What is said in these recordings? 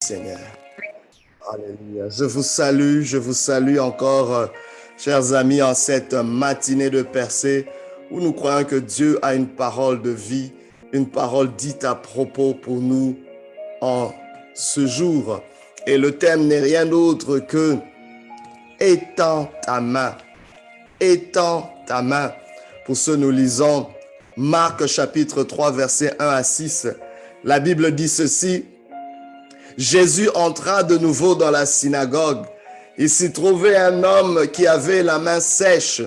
Seigneur. Alléluia. Je vous salue encore, chers amis, en cette matinée de percée où nous croyons que Dieu a une parole de vie, une parole dite à propos pour nous en ce jour. Et le thème n'est rien d'autre que étends ta main. Étends ta main. Pour ce, nous lisons Marc chapitre 3, versets 1 à 6. La Bible dit ceci. Jésus entra de nouveau dans la synagogue. Il s'y trouvait un homme qui avait la main sèche.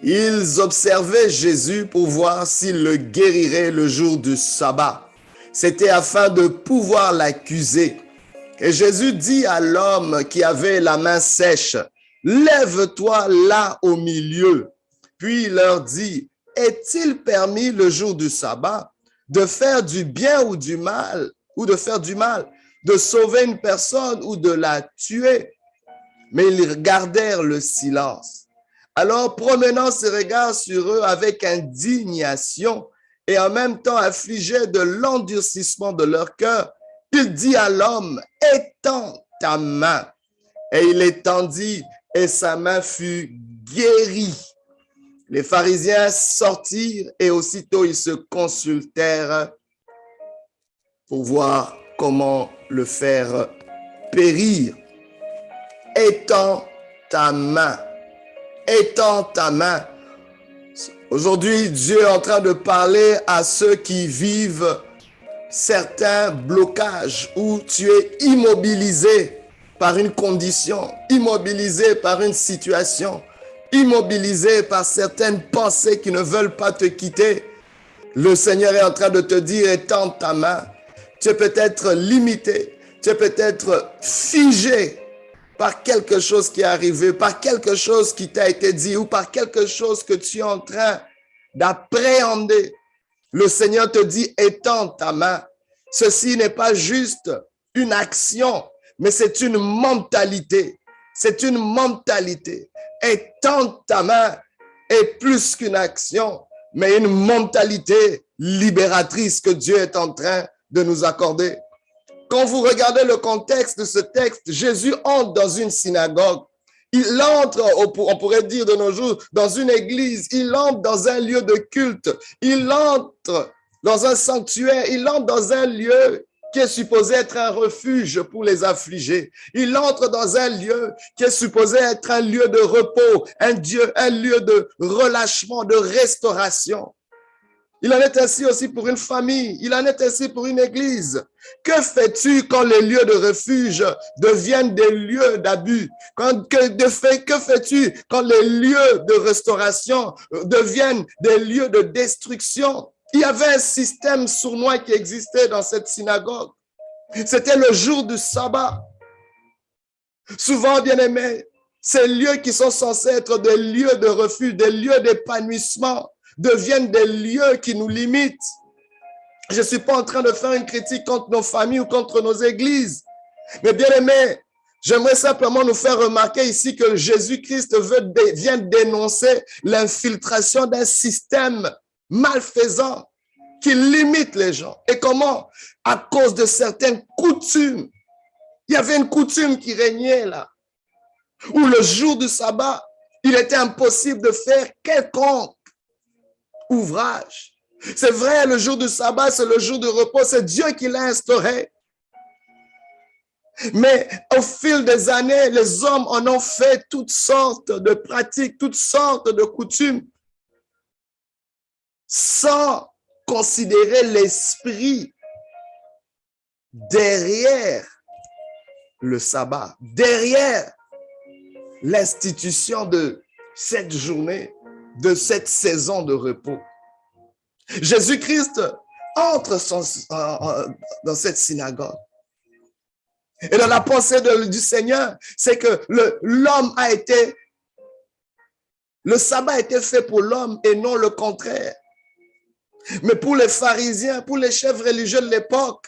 Ils observaient Jésus pour voir s'il le guérirait le jour du sabbat. C'était afin de pouvoir l'accuser. Et Jésus dit à l'homme qui avait la main sèche, « Lève-toi là au milieu. » Puis il leur dit, « Est-il permis le jour du sabbat de faire du bien ou du mal, ou de faire du mal, de sauver une personne ou de la tuer? » Mais ils gardèrent le silence. Alors, promenant ses regards sur eux avec indignation et en même temps affligé de l'endurcissement de leur cœur, il dit à l'homme, « Étends ta main. » Et il étendit et sa main fut guérie. Les pharisiens sortirent et aussitôt ils se consultèrent pour voir comment le faire périr. Étends ta main. Étends ta main. Aujourd'hui, Dieu est en train de parler à ceux qui vivent certains blocages où tu es immobilisé par une condition, immobilisé par une situation, immobilisé par certaines pensées qui ne veulent pas te quitter. Le Seigneur est en train de te dire, étends ta main. Tu es peut-être limité, tu es peut-être figé par quelque chose qui est arrivé, par quelque chose qui t'a été dit ou par quelque chose que tu es en train d'appréhender. Le Seigneur te dit, étends ta main. Ceci n'est pas juste une action, mais c'est une mentalité. C'est une mentalité. Étends ta main est plus qu'une action, mais une mentalité libératrice que Dieu est en train de nous accorder. Quand vous regardez le contexte de ce texte, Jésus entre dans une synagogue. Il entre, on pourrait dire de nos jours, dans une église. Il entre dans un lieu de culte. Il entre dans un sanctuaire. Il entre dans un lieu qui est supposé être un refuge pour les affligés. Il entre dans un lieu qui est supposé être un lieu de repos, un lieu de relâchement, de restauration. Il en est ainsi aussi pour une famille. Il en est ainsi pour une église. Que fais-tu quand les lieux de refuge deviennent des lieux d'abus? Que fais-tu quand les lieux de restauration deviennent des lieux de destruction? Il y avait un système sournois qui existait dans cette synagogue. C'était le jour du sabbat. Souvent, bien aimés, ces lieux qui sont censés être des lieux de refuge, des lieux d'épanouissement, deviennent des lieux qui nous limitent. Je ne suis pas en train de faire une critique contre nos familles ou contre nos églises. Mais bien aimé, j'aimerais simplement nous faire remarquer ici que Jésus-Christ vient dénoncer l'infiltration d'un système malfaisant qui limite les gens. Et comment? À cause de certaines coutumes. Il y avait une coutume qui régnait là, où le jour du sabbat, il était impossible de faire quelconque ouvrage. C'est vrai, le jour du sabbat, c'est le jour de repos, c'est Dieu qui l'a instauré. Mais au fil des années, les hommes en ont fait toutes sortes de pratiques, toutes sortes de coutumes, sans considérer l'esprit derrière le sabbat, derrière l'institution de cette journée, de cette saison de repos. Jésus-Christ entre dans cette synagogue. Et dans la pensée du Seigneur, c'est que le sabbat a été fait pour l'homme et non le contraire. Mais pour les pharisiens, pour les chefs religieux de l'époque,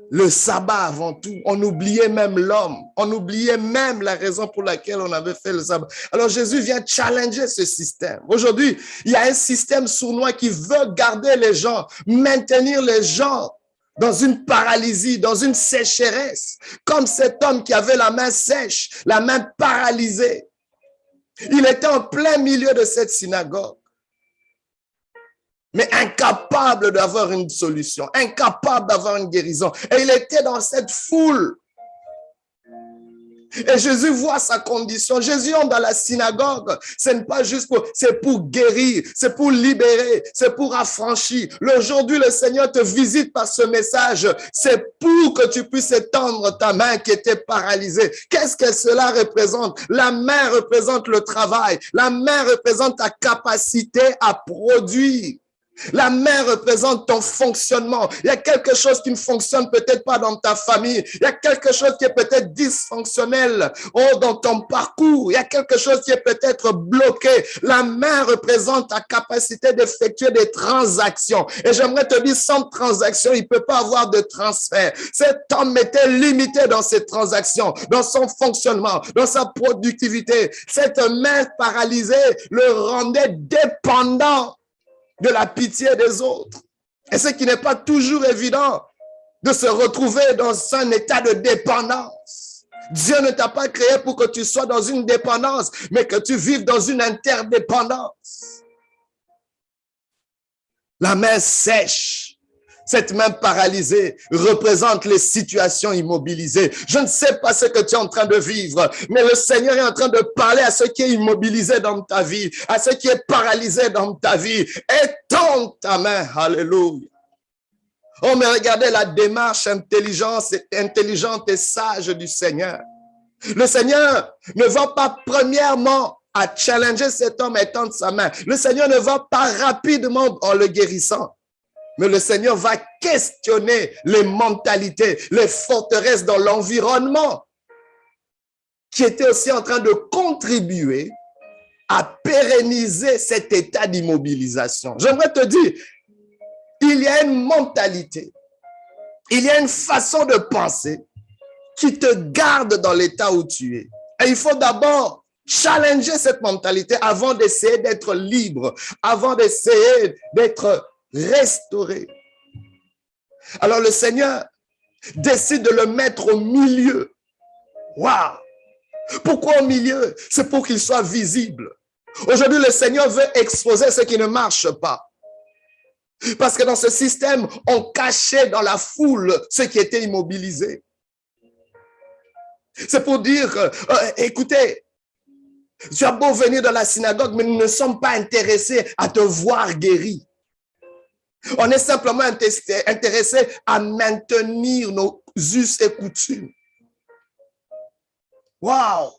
le sabbat avant tout, on oubliait même l'homme, on oubliait même la raison pour laquelle on avait fait le sabbat. Alors Jésus vient challenger ce système. Aujourd'hui, il y a un système sournois qui veut garder les gens, maintenir les gens dans une paralysie, dans une sécheresse, comme cet homme qui avait la main sèche, la main paralysée. Il était en plein milieu de cette synagogue, mais incapable d'avoir une solution, incapable d'avoir une guérison. Et il était dans cette foule. Et Jésus voit sa condition. Jésus entre dans la synagogue. Ce n'est pas juste pour, c'est pour guérir, c'est pour libérer, c'est pour affranchir. Aujourd'hui, le Seigneur te visite par ce message. C'est pour que tu puisses étendre ta main qui était paralysée. Qu'est-ce que cela représente? La main représente le travail. La main représente ta capacité à produire. La main représente ton fonctionnement. Il y a quelque chose qui ne fonctionne peut-être pas dans ta famille. Il y a quelque chose qui est peut-être dysfonctionnel dans ton parcours. Il y a quelque chose qui est peut-être bloqué. La main représente ta capacité d'effectuer des transactions. Et j'aimerais te dire, sans transaction, il ne peut pas avoir de transfert. Cet homme était limité dans ses transactions, dans son fonctionnement, dans sa productivité. Cette main paralysée le rendait dépendant de la pitié des autres. Et ce qui n'est pas toujours évident de se retrouver dans un état de dépendance. Dieu ne t'a pas créé pour que tu sois dans une dépendance, mais que tu vives dans une interdépendance. La main sèche, cette main paralysée représente les situations immobilisées. Je ne sais pas ce que tu es en train de vivre, mais le Seigneur est en train de parler à ce qui est immobilisé dans ta vie, à ce qui est paralysé dans ta vie. Étends ta main. Alléluia. Oh, mais regardez la démarche intelligente et sage du Seigneur. Le Seigneur ne va pas premièrement à challenger cet homme à étendre sa main. Le Seigneur ne va pas rapidement en le guérissant. Mais le Seigneur va questionner les mentalités, les forteresses dans l'environnement qui étaient aussi en train de contribuer à pérenniser cet état d'immobilisation. J'aimerais te dire, il y a une mentalité, il y a une façon de penser qui te garde dans l'état où tu es. Et il faut d'abord challenger cette mentalité avant d'essayer d'être libre, avant d'essayer d'être restauré. Alors le Seigneur décide de le mettre au milieu. Waouh! Pourquoi au milieu? C'est pour qu'il soit visible. Aujourd'hui, le Seigneur veut exposer ce qui ne marche pas. Parce que dans ce système, on cachait dans la foule ce qui était immobilisé. C'est pour dire, écoutez, tu as beau venir dans la synagogue, mais nous ne sommes pas intéressés à te voir guéri. On est simplement intéressé à maintenir nos us et coutumes. Waouh!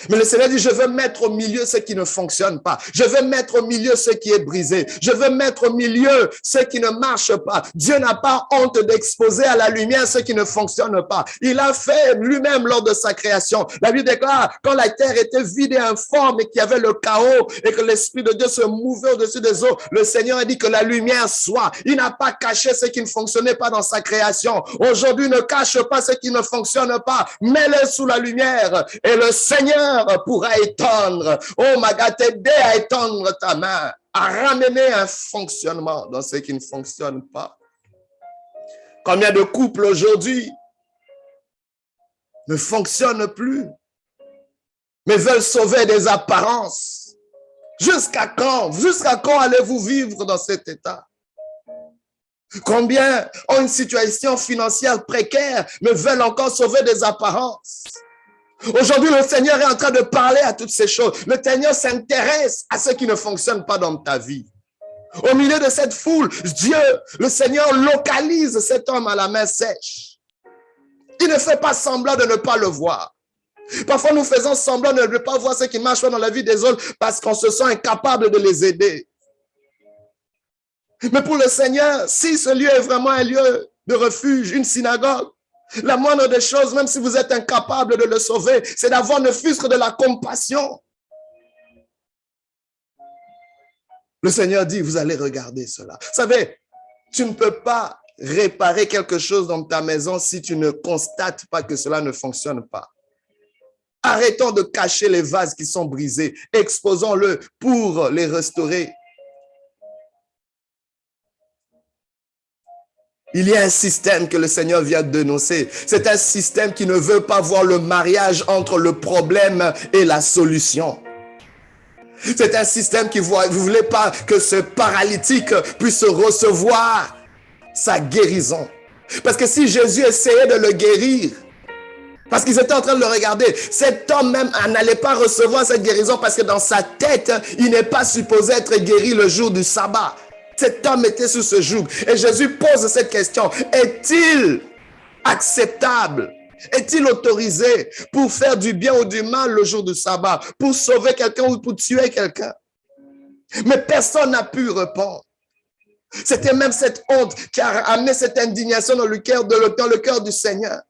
Mais le Seigneur dit, je veux mettre au milieu ce qui ne fonctionne pas. Je veux mettre au milieu ce qui est brisé. Je veux mettre au milieu ce qui ne marche pas. Dieu n'a pas honte d'exposer à la lumière ce qui ne fonctionne pas. Il a fait lui-même lors de sa création. La Bible déclare, quand la terre était vide et informe et qu'il y avait le chaos et que l'Esprit de Dieu se mouvait au-dessus des eaux, le Seigneur a dit que la lumière soit. Il n'a pas caché ce qui ne fonctionnait pas dans sa création. Aujourd'hui, ne cache pas ce qui ne fonctionne pas. Mets-le sous la lumière et le Seigneur pourra étendre, oh ma God, t'aider à étendre ta main, à ramener un fonctionnement dans ce qui ne fonctionne pas. Combien de couples aujourd'hui ne fonctionnent plus, mais veulent sauver des apparences? Jusqu'à quand? Jusqu'à quand allez-vous vivre dans cet état? Combien ont une situation financière précaire, mais veulent encore sauver des apparences? Aujourd'hui, le Seigneur est en train de parler à toutes ces choses. Le Seigneur s'intéresse à ce qui ne fonctionne pas dans ta vie. Au milieu de cette foule, Dieu, le Seigneur localise cet homme à la main sèche. Il ne fait pas semblant de ne pas le voir. Parfois, nous faisons semblant de ne pas voir ce qui marche pas dans la vie des autres parce qu'on se sent incapable de les aider. Mais pour le Seigneur, si ce lieu est vraiment un lieu de refuge, une synagogue, la moindre des choses, même si vous êtes incapable de le sauver, c'est d'avoir ne fût-ce que de la compassion. Le Seigneur dit, vous allez regarder cela. Vous savez, tu ne peux pas réparer quelque chose dans ta maison si tu ne constates pas que cela ne fonctionne pas. Arrêtons de cacher les vases qui sont brisés. Exposons-le pour les restaurer. Il y a un système que le Seigneur vient de dénoncer. C'est un système qui ne veut pas voir le mariage entre le problème et la solution. C'est un système qui ne voulait pas que ce paralytique puisse recevoir sa guérison. Parce que si Jésus essayait de le guérir, parce qu'ils étaient en train de le regarder, cet homme même n'allait pas recevoir cette guérison parce que dans sa tête, il n'est pas supposé être guéri le jour du sabbat. Cet homme était sous ce joug. Et Jésus pose cette question. Est-il acceptable? Est-il autorisé pour faire du bien ou du mal le jour du sabbat? Pour sauver quelqu'un ou pour tuer quelqu'un? Mais personne n'a pu répondre. C'était même cette honte qui a amené cette indignation dans le cœur du Seigneur.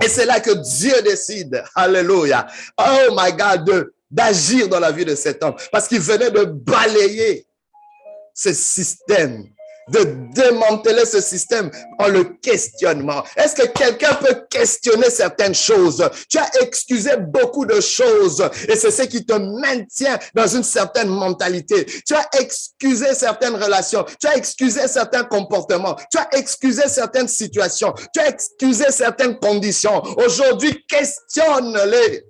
Et c'est là que Dieu décide, alléluia, oh my God, d'agir dans la vie de cet homme. Parce qu'il venait de balayer ce système, de démanteler ce système en le questionnement. Est-ce que quelqu'un peut questionner certaines choses? Tu as excusé beaucoup de choses et c'est ce qui te maintient dans une certaine mentalité. Tu as excusé certaines relations, tu as excusé certains comportements, tu as excusé certaines situations, tu as excusé certaines conditions. Aujourd'hui, questionne-les.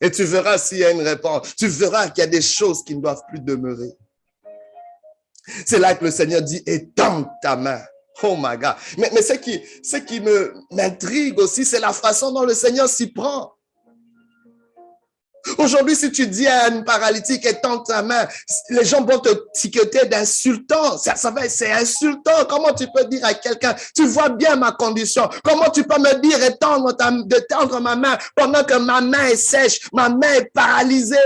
Et tu verras s'il y a une réponse. Tu verras qu'il y a des choses qui ne doivent plus demeurer. C'est là que le Seigneur dit, étends ta main. Oh my God. Mais ce qui m'intrigue aussi, c'est la façon dont le Seigneur s'y prend. Aujourd'hui, si tu dis à une paralytique, étends ta main, les gens vont te tiqueter d'insultant. C'est insultant. Comment tu peux dire à quelqu'un, tu vois bien ma condition. Comment tu peux me dire, de tendre ma main pendant que ma main est sèche, ma main est paralysée?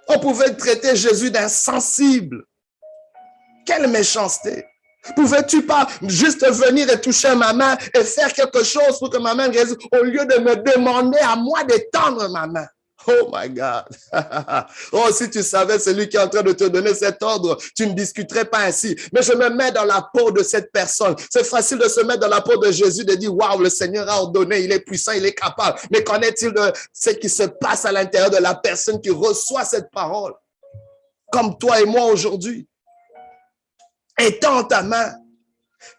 On pouvait traiter Jésus d'insensible. Quelle méchanceté. Pouvais-tu pas juste venir et toucher ma main et faire quelque chose pour que ma main guérisse au lieu de me demander à moi d'étendre ma main? Oh my God. Oh, si tu savais celui qui est en train de te donner cet ordre, tu ne discuterais pas ainsi. Mais je me mets dans la peau de cette personne. C'est facile de se mettre dans la peau de Jésus, de dire, waouh, le Seigneur a ordonné, il est puissant, il est capable. Mais qu'en est-il de ce qui se passe à l'intérieur de la personne qui reçoit cette parole? Comme toi et moi aujourd'hui. Étends ta main.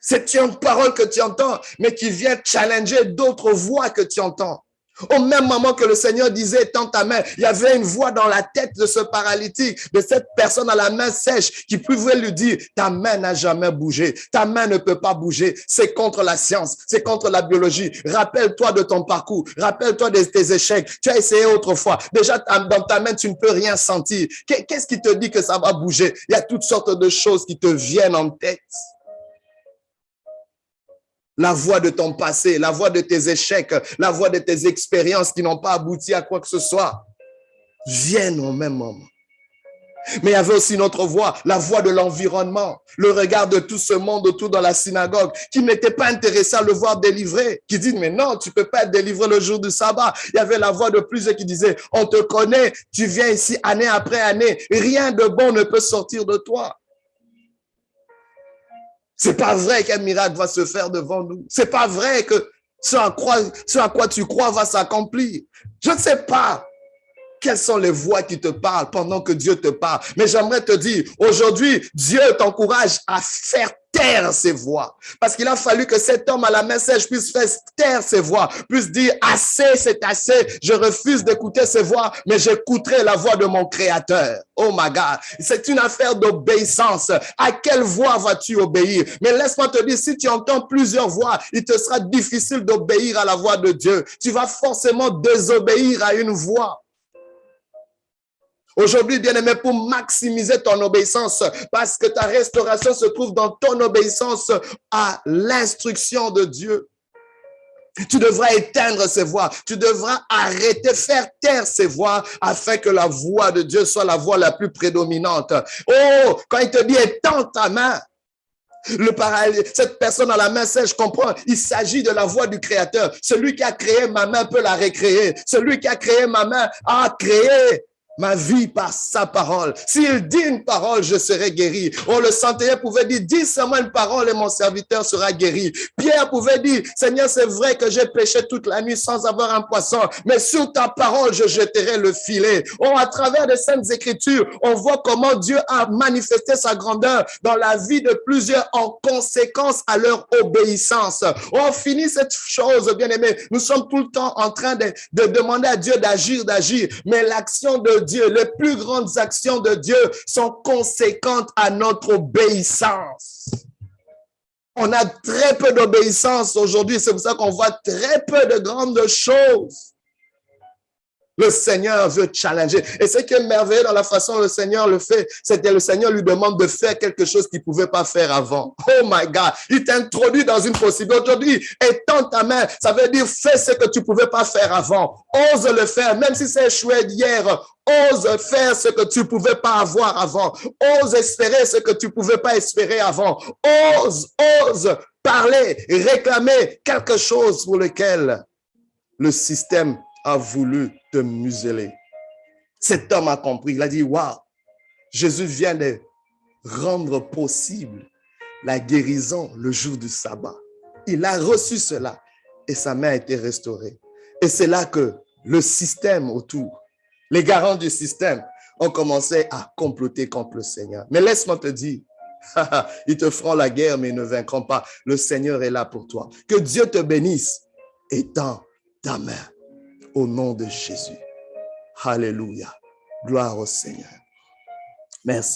C'est une parole que tu entends, mais qui vient challenger d'autres voix que tu entends. Au même moment que le Seigneur disait, étends ta main, il y avait une voix dans la tête de ce paralytique, de cette personne à la main sèche, qui pouvait lui dire, ta main n'a jamais bougé, ta main ne peut pas bouger, c'est contre la science, c'est contre la biologie. Rappelle-toi de ton parcours, rappelle-toi de tes échecs, tu as essayé autrefois, déjà dans ta main, tu ne peux rien sentir. Qu'est-ce qui te dit que ça va bouger? Il y a toutes sortes de choses qui te viennent en tête. La voix de ton passé, la voix de tes échecs, la voix de tes expériences qui n'ont pas abouti à quoi que ce soit, viennent au même moment. Mais il y avait aussi une autre voix, la voix de l'environnement, le regard de tout ce monde autour dans la synagogue, qui n'était pas intéressé à le voir délivré, qui dit, mais non, tu peux pas être délivré le jour du sabbat. Il y avait la voix de plusieurs qui disaient, on te connaît, tu viens ici année après année, rien de bon ne peut sortir de toi. C'est pas vrai qu'un miracle va se faire devant nous. C'est pas vrai que ce à quoi tu crois va s'accomplir. Je ne sais pas quelles sont les voix qui te parlent pendant que Dieu te parle. Mais j'aimerais te dire, aujourd'hui, Dieu t'encourage à faire taire ses voix. Parce qu'il a fallu que cet homme à la main sèche puisse faire taire ses voix, puisse dire assez, c'est assez, je refuse d'écouter ses voix, mais j'écouterai la voix de mon Créateur. Oh my God, c'est une affaire d'obéissance. À quelle voix vas-tu obéir? Mais laisse-moi te dire, si tu entends plusieurs voix, il te sera difficile d'obéir à la voix de Dieu. Tu vas forcément désobéir à une voix. Aujourd'hui, bien-aimé, pour maximiser ton obéissance, parce que ta restauration se trouve dans ton obéissance à l'instruction de Dieu. Tu devras éteindre ces voix. Tu devras arrêter, faire taire ces voix afin que la voix de Dieu soit la voix la plus prédominante. Oh, quand il te dit étends ta main, cette personne à la main sèche comprend, il s'agit de la voix du Créateur. Celui qui a créé ma main peut la recréer. Celui qui a créé ma main a créé ma vie par sa parole. S'il dit une parole, je serai guéri. Oh, le centenier pouvait dire, dis seulement une parole et mon serviteur sera guéri. Pierre pouvait dire, Seigneur, c'est vrai que j'ai péché toute la nuit sans avoir un poisson, mais sur ta parole, je jeterai le filet. Oh, à travers les Saintes Écritures, on voit comment Dieu a manifesté sa grandeur dans la vie de plusieurs en conséquence à leur obéissance. On finit cette chose, bien aimé. Nous sommes tout le temps en train de demander à Dieu d'agir, mais l'action de Dieu, les plus grandes actions de Dieu sont conséquentes à notre obéissance. On a très peu d'obéissance aujourd'hui, c'est pour ça qu'on voit très peu de grandes choses. Le Seigneur veut challenger. Et ce qui est merveilleux dans la façon dont le Seigneur le fait, c'est que le Seigneur lui demande de faire quelque chose qu'il ne pouvait pas faire avant. Oh my God, il t'introduit dans une possibilité. Aujourd'hui, étends ta main, ça veut dire fais ce que tu ne pouvais pas faire avant. Ose le faire, même si c'est échoué d'hier. Ose faire ce que tu ne pouvais pas avoir avant. Ose espérer ce que tu ne pouvais pas espérer avant. Ose parler, réclamer quelque chose pour lequel le système a voulu te museler. Cet homme a compris. Il a dit, waouh, Jésus vient de rendre possible la guérison le jour du sabbat. Il a reçu cela et sa main a été restaurée. Et c'est là que le système autour, les garants du système ont commencé à comploter contre le Seigneur. Mais laisse-moi te dire, ils te feront la guerre, mais ils ne vaincront pas. Le Seigneur est là pour toi. Que Dieu te bénisse et tend ta main. Au nom de Jésus. Alléluia. Gloire au Seigneur. Merci.